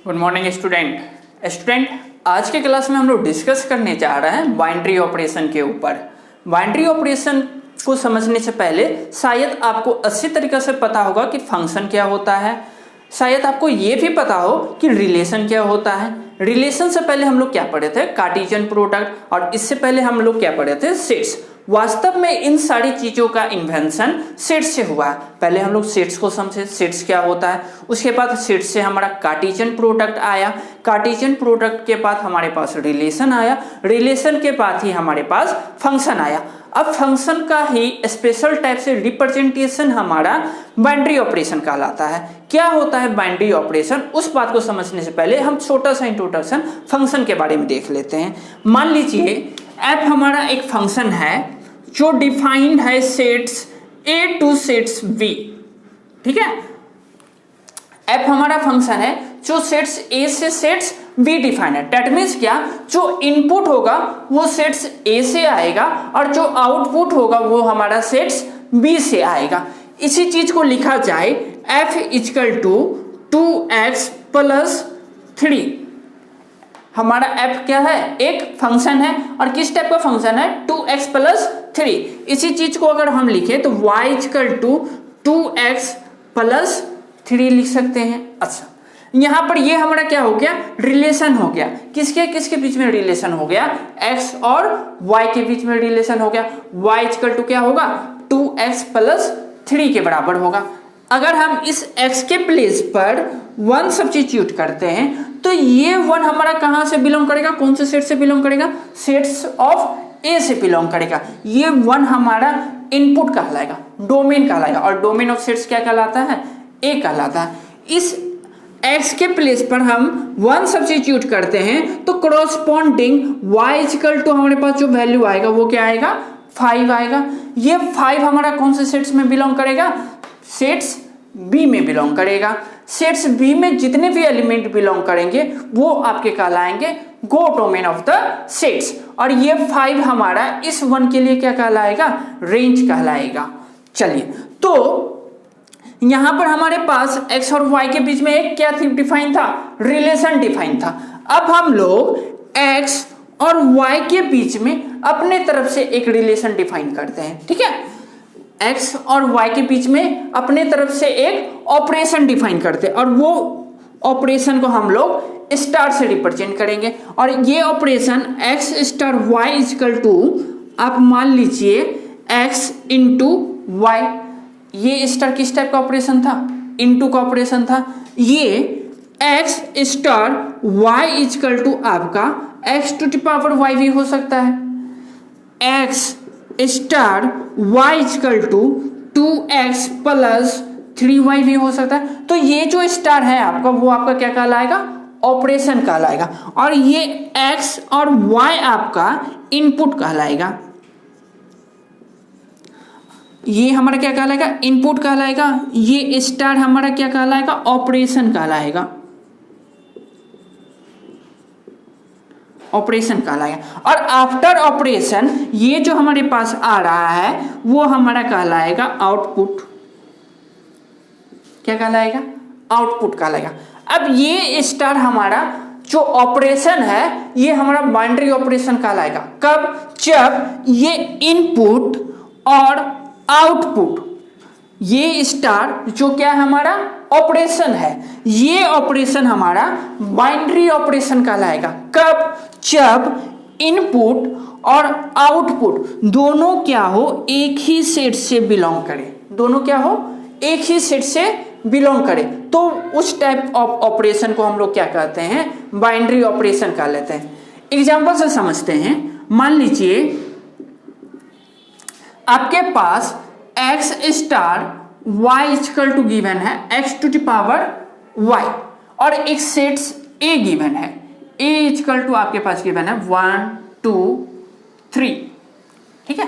Good morning student आज के class में हम लोग डिस्कस करने जा रहे हैं बाइनरी ऑपरेशन के ऊपर। बाइनरी ऑपरेशन को समझने से पहले शायद आपको अच्छी तरीके से पता होगा कि फंक्शन क्या होता है, शायद आपको ये भी पता हो कि रिलेशन क्या होता है। रिलेशन से पहले हम लोग क्या पढ़े थे, कार्टेशियन प्रोडक्ट, और इससे पहले हम लोग क्या पढ़े थे, सेट्स। वास्तव में इन सारी चीज़ों का इन्वेंशन सेट्स से हुआ है। पहले हम लोग सेट्स को समझे, सेट्स क्या होता है, उसके बाद सेट्स से हमारा कार्टेशियन प्रोडक्ट आया, कार्टेशियन प्रोडक्ट के बाद हमारे पास रिलेशन आया, रिलेशन के बाद ही हमारे पास फंक्शन आया। अब फंक्शन का ही स्पेशल टाइप से रिप्रेजेंटेशन हमारा बाइनरी ऑपरेशन कहलाता है। क्या होता है बाइनरी ऑपरेशन, उस बात को समझने से पहले हम छोटा सा इंट्रोडक्शन फंक्शन के बारे में देख लेते हैं। मान लीजिए एफ हमारा एक फंक्शन है जो डिफाइंड है sets A to sets B, ठीक है। एफ हमारा फंक्शन है जो सेट्स A से सेट्स B डिफाइन है। दैट मीन्स क्या, जो इनपुट होगा वो सेट्स A से आएगा और जो आउटपुट होगा वो हमारा सेट्स B से आएगा। इसी चीज को लिखा जाए f equal to 2x plus 3। हमारा f क्या है, एक फंक्शन है, और किस टाइप का फंक्शन है, 2x प्लस 3। इसी चीज को अगर हम लिखे तो y equal to 2x plus 3 लिख सकते हैं। अच्छा, यहाँ पर ये हमारा क्या हो गया, रिलेशन हो गया। किसके किसके बीच में रिलेशन हो गया, x और y के बीच में रिलेशन हो गया। y इक्वल टू क्या होगा, 2x प्लस 3 के बराबर होगा। अगर हम इस x के प्लेस पर 1 सब्स्टिट्यूट करते हैं तो ये 1 हमारा कहाँ से बिलोंग करेगा, कौन से सेट से बिलोंग करेगा, सेट्स ऑफ A से बिलोंग करेगा। ये 1 हमारा इनपुट कहलाएगा, डोमेन कहलाएगा, और डोमेन ऑफ सेट्स क्या कहलाता है, A कहलाता है। इस x के प्लेस पर हम 1 सब्स्टिट्यूट करते हैं तो कॉरस्पॉन्डिंग y इक्वल टू हमारे पास जो वैल्यू आएगा वो क्या आएगा, 5 आएगा। ये 5 हमारा कौन से सेट्स में बिलोंग करेगा, सेट्स B में बिलोंग करेगा। सेट्स B में जितने भी एलिमेंट बिलोंग करेंगे वो आपके कहलाएंगे गो डोमेन ऑफ द सेट्स, और ये 5 हमारा इस 1 के लिए क्या कहलाएगा, रेंज कहलाएगा। चलिए, तो यहां पर हमारे पास x और y के बीच में एक क्या डिफाइन था, रिलेशन डिफाइन था। अब हम लोग x और y के बीच में अपने तरफ से एक रिलेशन डिफाइन करते हैं, ठीक है। x और y के बीच में अपने तरफ से एक ऑपरेशन डिफाइन करते हैं, और वो ऑपरेशन को हम लोग स्टार से रिप्रेजेंट करेंगे। और ये operation x star y equal to, आप मान लीजिए x इंटू वाई। ये स्टार किस टाइप का ऑपरेशन था, इंटू का ऑपरेशन था। ये x star y equal to आपका x to the power y भी हो सकता है, x star y equal to 2x plus 3y भी हो सकता है। तो ये जो स्टार है आपका वो आपका क्या कहलाएगा, ऑपरेशन कहलाएगा, और ये x और y आपका इनपुट कहलाएगा। ये हमारा क्या कहलाएगा, इनपुट कहलाएगा। ये स्टार हमारा क्या कहलाएगा, ऑपरेशन कहलाएगा, ऑपरेशन कहलाएगा। और आफ्टर ऑपरेशन ये जो हमारे पास आ रहा है वो हमारा कहलाएगा आउटपुट। क्या कहलाएगा, आउटपुट कहलाएगा। अब ये स्टार हमारा जो ऑपरेशन है ये हमारा बाइनरी ऑपरेशन कहलाएगा। कब, जब ये इनपुट और आउटपुट, ये स्टार जो क्या है हमारा ऑपरेशन है, ये ऑपरेशन हमारा बाइनरी ऑपरेशन कहलाएगा। कब, जब इनपुट और आउटपुट दोनों क्या हो, एक ही सेट से बिलोंग करे, दोनों क्या हो, एक ही सेट से बिलोंग करे, तो उस टाइप ऑफ ऑपरेशन को हम लोग क्या कहते हैं, बाइनरी ऑपरेशन कह लेते हैं। एग्जांपल से समझते हैं। मान लीजिए आपके पास x star y equal to given है x to the power y, और एक सेट्स A गिवन है, A इक्वल टू आपके पास गिवन है 1 2 3, ठीक है।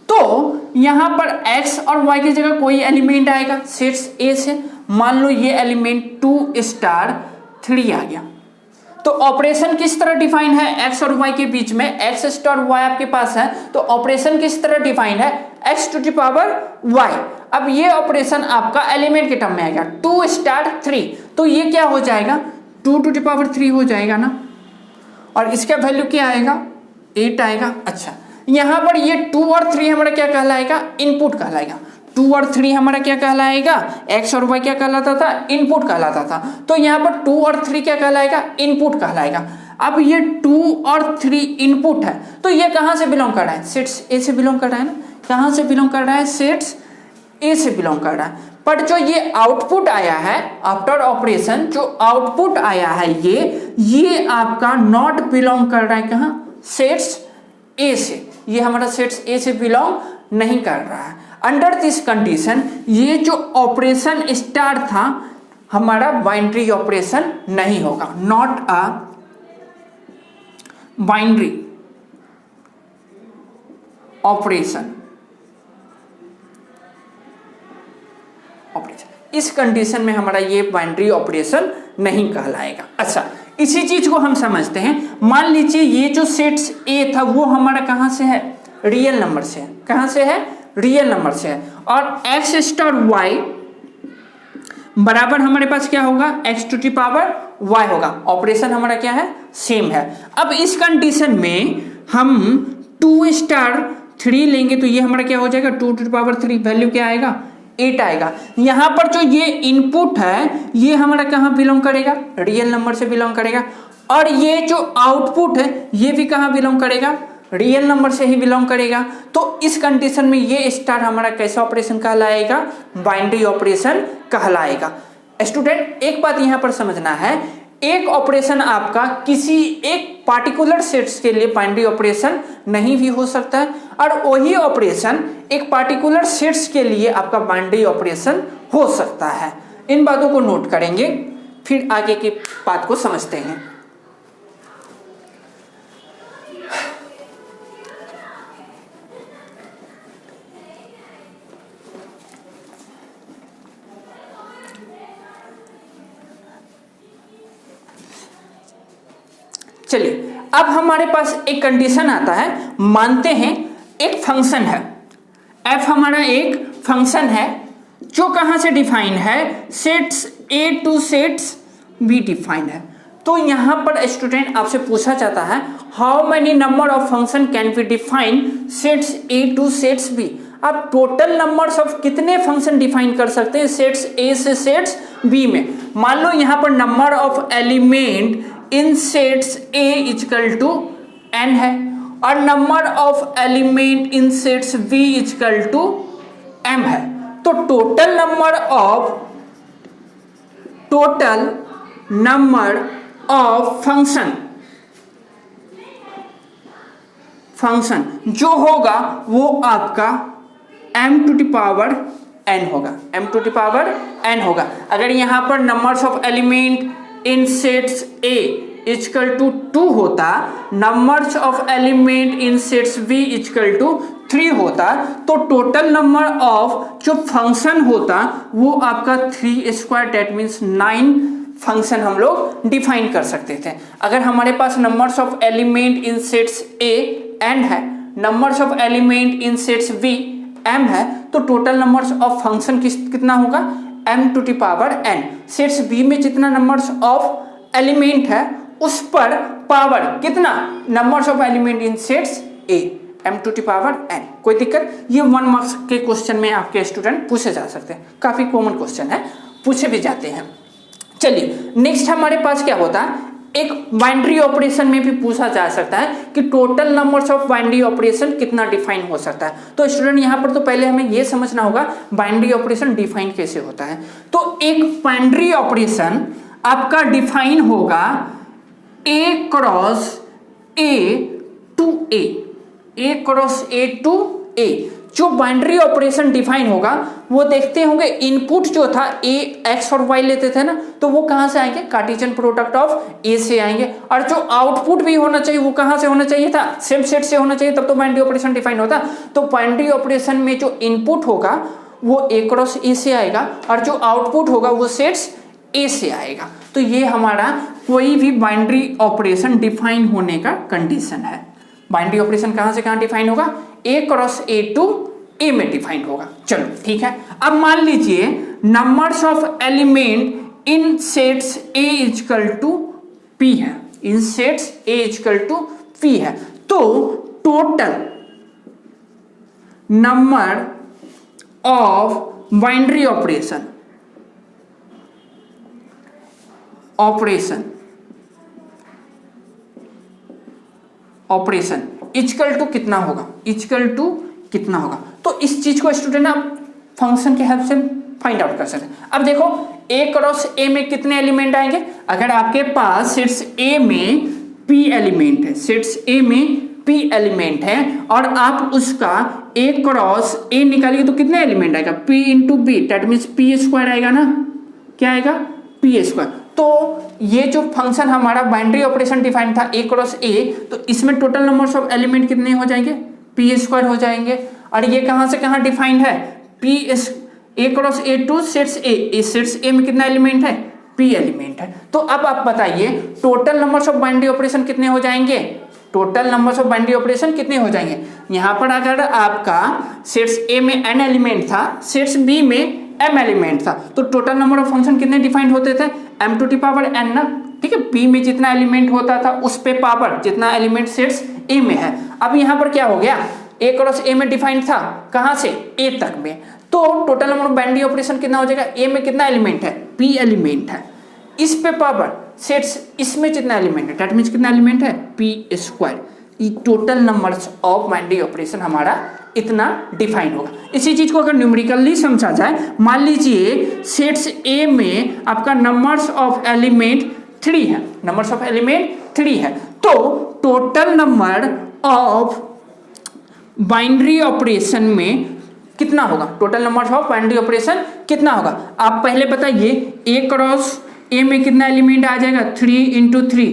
तो यहां पर x और y की जगह कोई एलिमेंट आएगा सेट्स A से। मान लो ये एलिमेंट 2 स्टार 3 आ गया। तो ऑपरेशन किस तरह डिफाइन है, x और y के बीच में x स्टार y आपके पास है, तो ऑपरेशन किस तरह डिफाइन है, x to the power y। अब ये ऑपरेशन आपका एलिमेंट के टर्म में आएगा 2 स्टार 3, तो ये क्या हो जाएगा, 2⁻³ हो जाएगा ना, और इसका वैल्यू क्या आएगा 8 आएगा। अच्छा, यहाँ पर ये 2 और 3 हमारा क्या कहलाएगा, इनपुट कहलाएगा। 2 और 3 हमारा क्या कहलाएगा, x और y क्या कहलाता था, इनपुट कहलाता था। तो यहाँ पर 2 और 3 क्या कहलाएगा, इनपुट कहलाएगा। अब ये 2 और 3 इनपुट है, तो ये कहाँ से बिलोंग कर रहा है, सेट्स ए से बिलोंग कर रहा है ना। कहाँ से बिलोंग कर रहा है, सेट्स ए से बिलोंग कर रहा है। पर जो ये आउटपुट आया है आफ्टर ऑपरेशन, जो आउटपुट आया है ये आपका नॉट बिलोंग कर रहा है कहाँ, सेट्स ए से। ये हमारा सेट्स ए से बिलोंग नहीं कर रहा है। अंडर दिस कंडीशन ये जो ऑपरेशन स्टार था हमारा बाइनरी ऑपरेशन नहीं होगा, नॉट अ बाइनरी ऑपरेशन। इस कंडीशन में हमारा ये बाइनरी ऑपरेशन नहीं कहलाएगा। अच्छा, इसी चीज को हम समझते हैं। मान लीजिए ये जो सेट्स ए था वो हमारा कहाँ से है, रियल नंबर से है। कहाँ से है, रियल नंबर से है। और एक्स स्टार वाई बराबर हमारे पास क्या होगा, x⁻y होगा। ऑपरेशन हमारा क्या है, सेम है। अब इस कंडीशन में हम 2⁻³ लेंगे तो ये हमारा क्या हो जाएगा, 2⁻³ वैल्यू क्या आएगा, 8 आएगा। यहाँ पर जो ये इनपुट है ये हमारा कहाँ बिलोंग करेगा, रियल नंबर से बिलोंग करेगा। और ये जो आउटपुट है ये भी कहाँ बिलोंग करेगा, रियल नंबर से ही बिलोंग करेगा। तो इस कंडीशन में ये स्टार हमारा कैसा ऑपरेशन कहलाएगा, बाइनरी ऑपरेशन कहलाएगा। स्टूडेंट एक बात यहाँ पर समझना है, एक ऑपरेशन आपका किसी एक पार्टिकुलर सेट्स के लिए बाइनरी ऑपरेशन नहीं भी हो सकता है, और वही ऑपरेशन एक पार्टिकुलर सेट्स के लिए आपका बाइनरी ऑपरेशन हो सकता है। इन बातों को नोट करेंगे, फिर आगे की बात को समझते हैं। चलिए, अब हमारे पास एक कंडीशन आता है। मानते हैं एक फंक्शन है f, हमारा एक फंक्शन है जो कहां से डिफाइन है, sets a to sets b define है। तो यहां पर स्टूडेंट आपसे पूछा जाता है how many number of function can be define sets a to sets b। आप टोटल नंबर्स ऑफ कितने फंक्शन डिफाइन कर सकते हैं सेट्स a से सेट्स b में। मान लो यहां पर number of element in sets A equal to n है, और number of element in sets B equal to m है। तो टोटल नंबर ऑफ फंक्शन जो होगा वो आपका m⁻n होगा, m⁻n होगा। अगर यहां पर numbers of element in sets A equal to 2 होता, numbers of element in sets B equal to 3 होता, तो टोटल नंबर ऑफ जो फंक्शन होता वो आपका 3² डेट मीन्स 9 फंक्शन हम लोग डिफाइन कर सकते थे। अगर हमारे पास numbers of element in sets A n है, numbers of element in sets B m है, तो टोटल नंबर्स ऑफ फंक्शन कितना होगा, m⁻n। सेट्स B में जितना नंबर्स ऑफ एलिमेंट है उस पर पावर कितना, numbers of element in sets A, m⁻n। कोई दिक्कत, ये 1 मार्क्स के क्वेश्चन में आपके स्टूडेंट पूछे जा सकते हैं, काफी कॉमन क्वेश्चन है, पूछे भी जाते हैं। चलिए नेक्स्ट हमारे पास क्या होता है, एक बाइनरी ऑपरेशन में भी पूछा जा सकता है कि total numbers of binary operation कितना डिफाइन हो सकता है। तो स्टूडेंट यहाँ पर तो पहले हमें यह समझना होगा बाइनरी ऑपरेशन डिफाइन कैसे होता है। तो एक बाइनरी ऑपरेशन आपका डिफाइन होगा A cross A to A, A cross A to A। जो बाइनरी ऑपरेशन डिफाइन होगा वो देखते होंगे इनपुट जो था A x और y लेते थे ना, तो वो कहां से आएंगे, कार्टेशियन प्रोडक्ट ऑफ A से आएंगे। और जो आउटपुट भी होना चाहिए वो कहां से होना चाहिए था, सेम सेट से होना चाहिए, तब तो बाइनरी ऑपरेशन डिफाइन होता। तो बाइनरी ऑपरेशन में जो इनपुट होगा वो A क्रॉस A से आएगा, और जो आउटपुट होगा वो सेट्स A से आएगा। तो ये हमारा कोई भी बाइनरी ऑपरेशन डिफाइन होने का कंडीशन है। बाइनरी ऑपरेशन कहां से कहां डिफाइन होगा, A cross A to A में डिफाइन होगा। चलो ठीक है। अब मान लीजिए numbers of element in sets A equal to P है, in sets A equal to P है, तो total number of binary operation equal to कितना होगा, इजकल टू कितना होगा। तो इस चीज को स्टूडेंट आप फंक्शन के हेल्प से फाइंड आउट कर सकते हैं। अब देखो ए क्रॉस ए में कितने एलिमेंट आएंगे, अगर आपके पास सेट्स ए में पी एलिमेंट है, सेट्स ए में पी एलिमेंट है और आप उसका ए क्रॉस ए निकालिए तो कितने एलिमेंट आएगा, P into B, that means P square आएगा ना, क्या आएगा, पी स्क्वायर। तो ये जो फंक्शन हमारा बाइनरी ऑपरेशन डिफाइन था ए क्रॉस ए, तो इसमें टोटल नंबर्स ऑफ एलिमेंट कितने हो जाएंगे, पी स्क्वायर हो जाएंगे। और ये कहां से कहां डिफाइंड है, P A cross A two sets A, sets A में कितना एलिमेंट है, पी एलिमेंट है। तो अब आप बताइए total numbers of binary operation कितने हो जाएंगे, total numbers of binary operation कितने हो जाएंगे। यहां पर अगर आपका सेट्स ए में n एलिमेंट था, सेट्स बी में m एलिमेंट था, तो टोटल नंबर ऑफ फंक्शन कितने डिफाइंड होते थे, m to the power n ना, ठीक है। बी में जितना एलिमेंट होता था उस पे पावर जितना एलिमेंट सेट्स ए में है। अब यहां पर क्या हो गया, ए क्रॉस ए में डिफाइंड था, कहां से, ए तक में, तो total number of binary operation कितना हो जाएगा, ए में कितना एलिमेंट है, पी एलिमेंट है, इस पे पावर सेट्स इसमें कितना एलिमेंट है, दैट मींस कितना एलिमेंट है, पी स्क्वायर। ये total numbers of binary operation हमारा इतना डिफाइन होगा। इसी चीज को अगर न्यूमेरिकली समझा जाए, मान लीजिए सेट्स ए में आपका नंबर्स ऑफ एलिमेंट 3 है, नंबर्स ऑफ एलिमेंट 3 है, तो total number of binary operation में कितना होगा, total number of binary operation कितना होगा। आप पहले बताइए ए क्रॉस ए में कितना एलिमेंट आ जाएगा, 3 इंटू 3,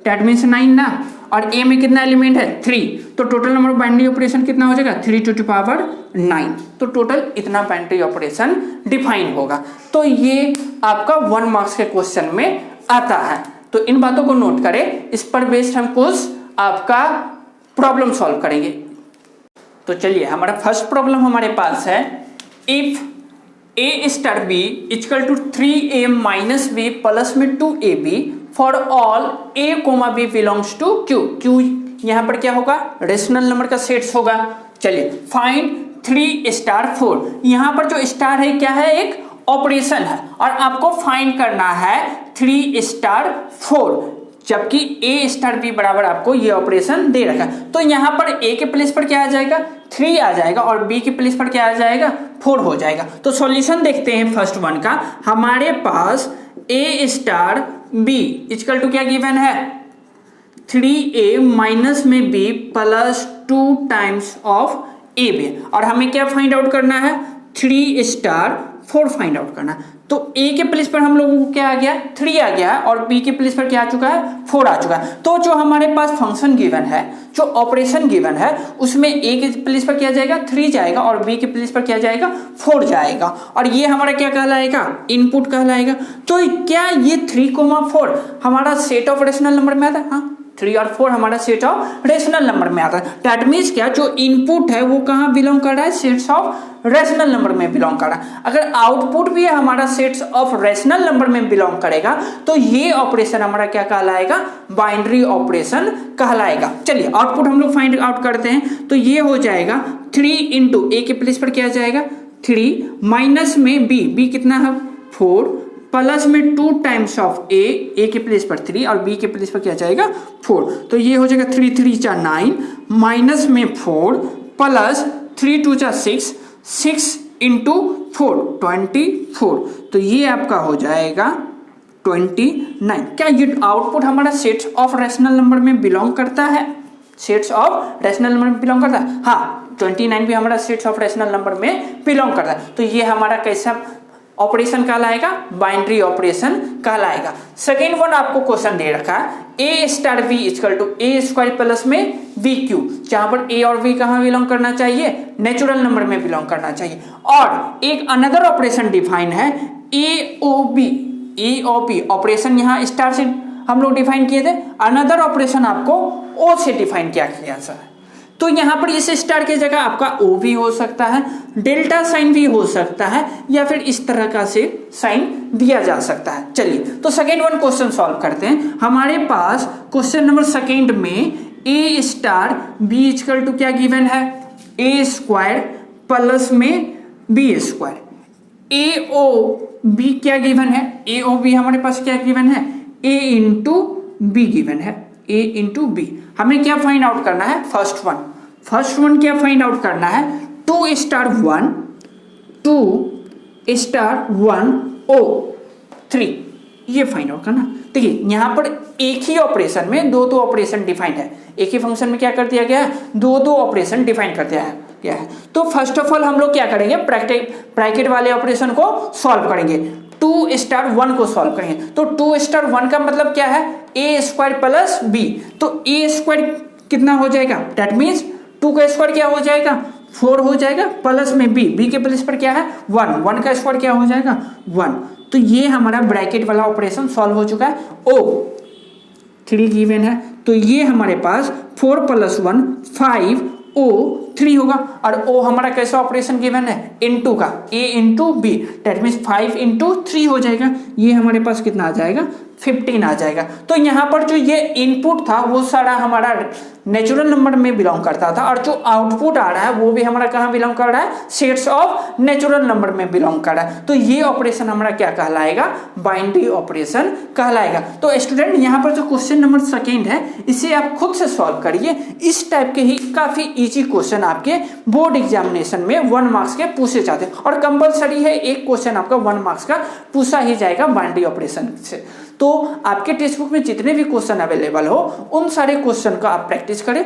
दैट मीन्स 9 ना, और ए में कितना एलिमेंट है, 3, तो total number of binary operation कितना हो जाएगा, 3 टू दी पावर 9, तो टोटल इतना बाइनरी ऑपरेशन डिफाइन होगा। तो ये आपका 1 मार्क्स के क्वेश्चन में आता है, तो इन बातों को नोट करें, इस पर बेस्ड हम कुछ आपका प्रॉब्लम सॉल्व करेंगे। तो चलिए हमारा फर्स्ट प्रॉब्लम हमारे पास है, if a star b equal to 3a minus b plus में 2ab for all a comma b belongs to q, q यहाँ पर क्या होगा, रेशनल नंबर का सेट्स होगा। चलिए फाइंड 3 स्टार 4, यहाँ पर जो स्टार है क्या है, एक ऑपरेशन है और आपको फाइंड करना है 3 स्टार 4, जबकि a स्टार b बराबर आपको ये ऑपरेशन दे रखा है। तो यहाँ पर a के प्लेस पर क्या आ जाएगा, 3 आ जाएगा और b के प्लेस पर क्या आ जाएगा, 4 हो जाएगा। तो सॉल्यूशन देखते हैं फर्स्ट वन का, हमारे पास a star b equal to क्या गिवन है, 3a माइनस में b plus 2 times of ab, और हमें क्या फाइंड आउट करना है, 3 स्टार 4 फाइंड आउट करना। तो a के प्लेस पर हम लोगों को क्या आ गया, 3 आ गया और b के प्लेस पर क्या आ चुका है, 4 आ चुका है। तो जो हमारे पास फंक्शन गिवन है, जो ऑपरेशन गिवन है, उसमें a के प्लेस पर क्या जाएगा, 3 जाएगा और b के प्लेस पर क्या जाएगा, 4 जाएगा, और ये हमारा क्या कहलाएगा, इनपुट कहलाएगा। तो क्या ये 3,4 हमारा सेट ऑफ रेशनल नंबर में आता है, हाँ 3 और 4 हमारा सेट ऑफ रेशनल नंबर में आता है। दैट मीन्स क्या, जो इनपुट है वो कहाँ बिलोंग कर रहा है, सेट्स ऑफ रेशनल नंबर में बिलोंग कर रहा है। अगर आउटपुट भी हमारा सेट्स ऑफ रेशनल नंबर में बिलोंग करेगा तो ये ऑपरेशन हमारा क्या कहलाएगा, बाइनरी ऑपरेशन कहलाएगा। चलिए आउटपुट हम लोग फाइंड आउट करते हैं, तो ये हो जाएगा 3 इंटू ए के प्लेस पर क्या जाएगा, 3 माइनस में b कितना है, 4 प्लस में 2 टाइम्स ऑफ a के प्लेस पर 3 और b के प्लेस पर क्या जाएगा, 4, तो ये हो जाएगा 3 3 जा 9 माइनस में 4 प्लस 3 2 जा 6 6 इंटू 4 24, तो ये आपका हो जाएगा 29। क्या ये आउटपुट हमारा सेट्स ऑफ रेशनल नंबर में बिलोंग करता है, सेट्स ऑफ रेशनल नंबर में बिलोंग करता है, हाँ 29 भी हमारा सेट्स ऑफ रेशनल नंबर में बिलोंग करता है। तो ये हमारा कैसा ऑपरेशन कहलाएगा, बाइनरी ऑपरेशन कहलाएगा। सेकेंड वन आपको क्वेश्चन दे रखा है, a star b equal to a square plus में b क्यू, जहां पर a और b कहाँ बिलोंग करना चाहिए, नेचुरल नंबर में बिलोंग करना चाहिए। और एक अनदर ऑपरेशन डिफाइन है AOB ऑपरेशन, यहाँ स्टार से हम लोग डिफाइन किए थे, अनदर ऑपरेशन आपको o से डिफाइन किया गया सर। तो यहाँ पर इस स्टार की जगह आपका ओ भी हो सकता है, डेल्टा साइन भी हो सकता है, या फिर इस तरह का से साइन दिया जा सकता है। चलिए तो सेकेंड वन क्वेश्चन सॉल्व करते हैं। हमारे पास क्वेश्चन नंबर सेकेंड में ए स्टार बी इक्वल टू क्या गिवन है, ए स्क्वायर प्लस में बी स्क्वायर, ए ओ बी क्या गिवन है, ए ओ बी हमारे पास क्या गिवन है, ए इंटू बी गिवन है, ए इंटू बी। हमें क्या फाइंड आउट करना है, फर्स्ट वन क्या फाइंड आउट करना है, 2 स्टार 1 2 स्टार 1 ओ 3, ये फाइंड आउट करना। देखिए यहाँ पर एक ही ऑपरेशन में दो ऑपरेशन डिफाइंड है, एक ही फंक्शन में क्या कर दिया गया है, दो ऑपरेशन डिफाइन कर दिया है क्या है। तो फर्स्ट ऑफ ऑल हम लोग क्या करेंगे, ब्रैकेट वाले ऑपरेशन को सॉल्व करेंगे, 2 स्टार 1 को सॉल्व करेंगे। तो 2 स्टार 1 का मतलब क्या है, ए स्क्वायर प्लस बी, तो ए स्क्वायर कितना हो जाएगा, दैट मीन्स 2 का स्क्वायर क्या हो जाएगा, 4 हो जाएगा, प्लस में बी के प्लेस पर क्या है 1 का स्क्वायर क्या हो जाएगा 1। तो ये हमारा ब्रैकेट वाला ऑपरेशन सॉल्व हो चुका है। ओ 3 गिवन है, तो ये हमारे पास 4 + 1 5 ओ 3 होगा, और ओ हमारा कैसा ऑपरेशन गिवन है, इनटू का, ए इंटू बी, दैट मीन्स 5 × 3 हो जाएगा, ये हमारे पास कितना आ जाएगा 15 आ जाएगा। तो यहाँ पर जो ये इनपुट था वो सारा हमारा नेचुरल नंबर में बिलोंग करता था, और जो आउटपुट आ रहा है वो भी हमारा कहाँ बिलोंग कर रहा है, सेट्स ऑफ नेचुरल नंबर में बिलोंग कर रहा है। तो ये ऑपरेशन हमारा क्या कहलाएगा, बाइनरी ऑपरेशन कहलाएगा। तो स्टूडेंट यहाँ पर जो क्वेश्चन नंबर सेकेंड है इसे आप खुद से सॉल्व करिए, इस टाइप के ही काफी इजी क्वेश्चन आपके बोर्ड एग्जामिनेशन में 1 मार्क्स के पूछे जाते हैं, और कंपलसरी है एक क्वेश्चन आपका 1 मार्क्स का पूछा ही जाएगा बाइनरी ऑपरेशन से। तो आपके टेक्स्ट बुक में जितने भी क्वेश्चन अवेलेबल हो उन सारे क्वेश्चन का आप प्रैक्टिस करें,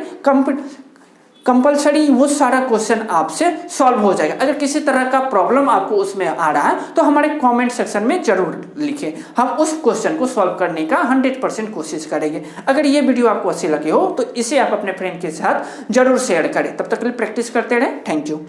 कंपलसरी वो सारा क्वेश्चन आपसे सॉल्व हो जाएगा। अगर किसी तरह का प्रॉब्लम आपको उसमें आ रहा है तो हमारे कमेंट सेक्शन में जरूर लिखें, हम उस क्वेश्चन को सॉल्व करने का 100% कोशिश करेंगे। अगर ये वीडियो आपको अच्छी लगी हो तो इसे आप अपने फ्रेंड के साथ जरूर शेयर करें। तब तक के लिए प्रैक्टिस करते रहें। Thank you.